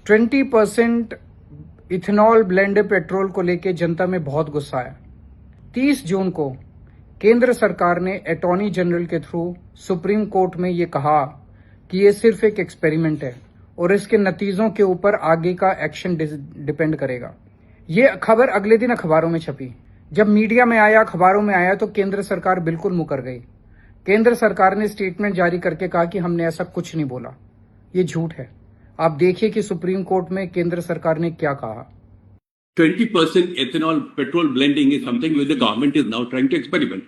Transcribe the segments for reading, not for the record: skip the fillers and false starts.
20% ethanol blended petrol को लेकर जनता में बहुत गुस्सा है। 30 जून को केंद्र सरकार ने अटॉर्नी जनरल के थ्रू सुप्रीम कोर्ट में ये कहा कि ये सिर्फ एक एक्सपेरिमेंट है और इसके नतीजों के ऊपर आगे का एक्शन डिपेंड करेगा। ये खबर अगले दिन अखबारों में छपी। जब मीडिया में आया, अखबारों में आया, तो केंद्र सरकार बिल्कुल मुकर गई। केंद्र सरकार ने स्टेटमेंट जारी करके कहा कि हमने ऐसा कुछ नहीं बोला। ये झूठ है। आप देखिए कि सुप्रीम कोर्ट में केंद्र सरकार ने क्या कहा। 20% ethanol petrol blending is something which the government is now trying to experiment.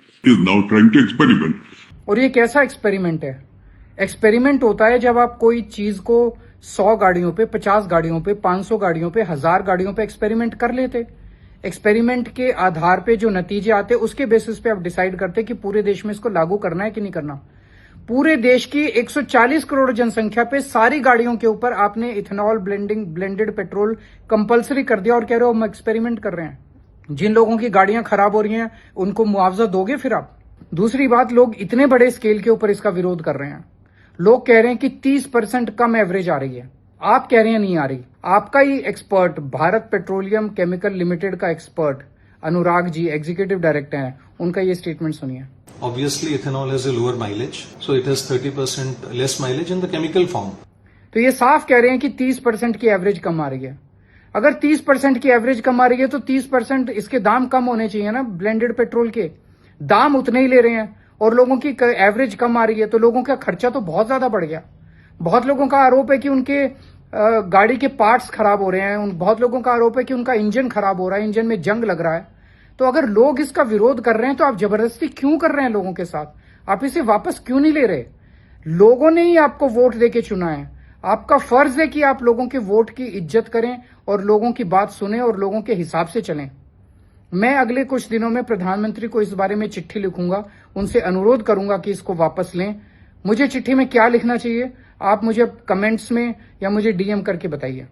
और ये कैसा एक्सपेरिमेंट है? एक्सपेरिमेंट होता है जब आप कोई चीज को 100 गाड़ियों पे, 50 गाड़ियों पे, 500 गाड़ियों पे, 1000 गाड़ियों पे एक्सपेरिमेंट कर लेते। एक्सपेरिमेंट के आधार पे जो नतीजे आते उसके बेसिस पे आप डिसाइड करते कि पूरे देश में इसको लागू करना है कि नहीं करना। पूरे देश की 140 करोड़ जनसंख्या पे सारी गाड़ियों के ऊपर आपने इथेनॉल ब्लेंडेड पेट्रोल कंपलसरी कर दिया और कह रहे हो हम एक्सपेरिमेंट कर रहे हैं। जिन लोगों की गाड़ियां खराब हो रही हैं उनको मुआवजा दोगे फिर आप? दूसरी बात, लोग इतने बड़े स्केल के ऊपर इसका विरोध कर रहे हैं। लोग कह रहे हैं कि 30% कम एवरेज आ रही है। आप कह रहे हैं नहीं आ रही। आपका ही expert, Bharat Petroleum Chemical Limited का expert Anurag ji, executive director हैं, उनका ये स्टेटमेंट सुनिए। Obviously, ethanol has a lower mileage, so it has 30% less mileage in the chemical form. तो ये साफ कह रहे हैं कि 30% की एवरेज कम आ रही है। अगर 30% की एवरेज कम आ रही है तो 30% इसके दाम कम होने चाहिए ना। ब्लेंडेड पेट्रोल के दाम उतने ही ले रहे हैं और लोगों की एवरेज कम आ रही है, तो लोगों का खर्चा तो बहुत ज्यादा बढ़ गया। बहुत लोगों का आरोप है कि उनके गाड़ी के पार्ट्स खराब हो रहे हैं। बहुत लोगों का आरोप है कि उनका इंजन खराब हो रहा है, इंजन में जंग लग रहा है। तो अगर लोग इसका विरोध कर रहे हैं तो आप जबरदस्ती क्यों कर रहे हैं लोगों के साथ? आप इसे वापस क्यों नहीं ले रहे? लोगों ने ही आपको वोट देके चुना है। आपका फर्ज है कि आप लोगों के वोट की इज्जत करें और लोगों की बात सुने और लोगों के हिसाब से चलें। मैं अगले कुछ दिनों में प्रधानमंत्री को इस बारे में चिट्ठी लिखूंगा, उनसे अनुरोध करूंगा कि इसको वापस लें। मुझे चिट्ठी में क्या लिखना चाहिए आप मुझे कमेंट्स में या मुझे डीएम करके बताइए।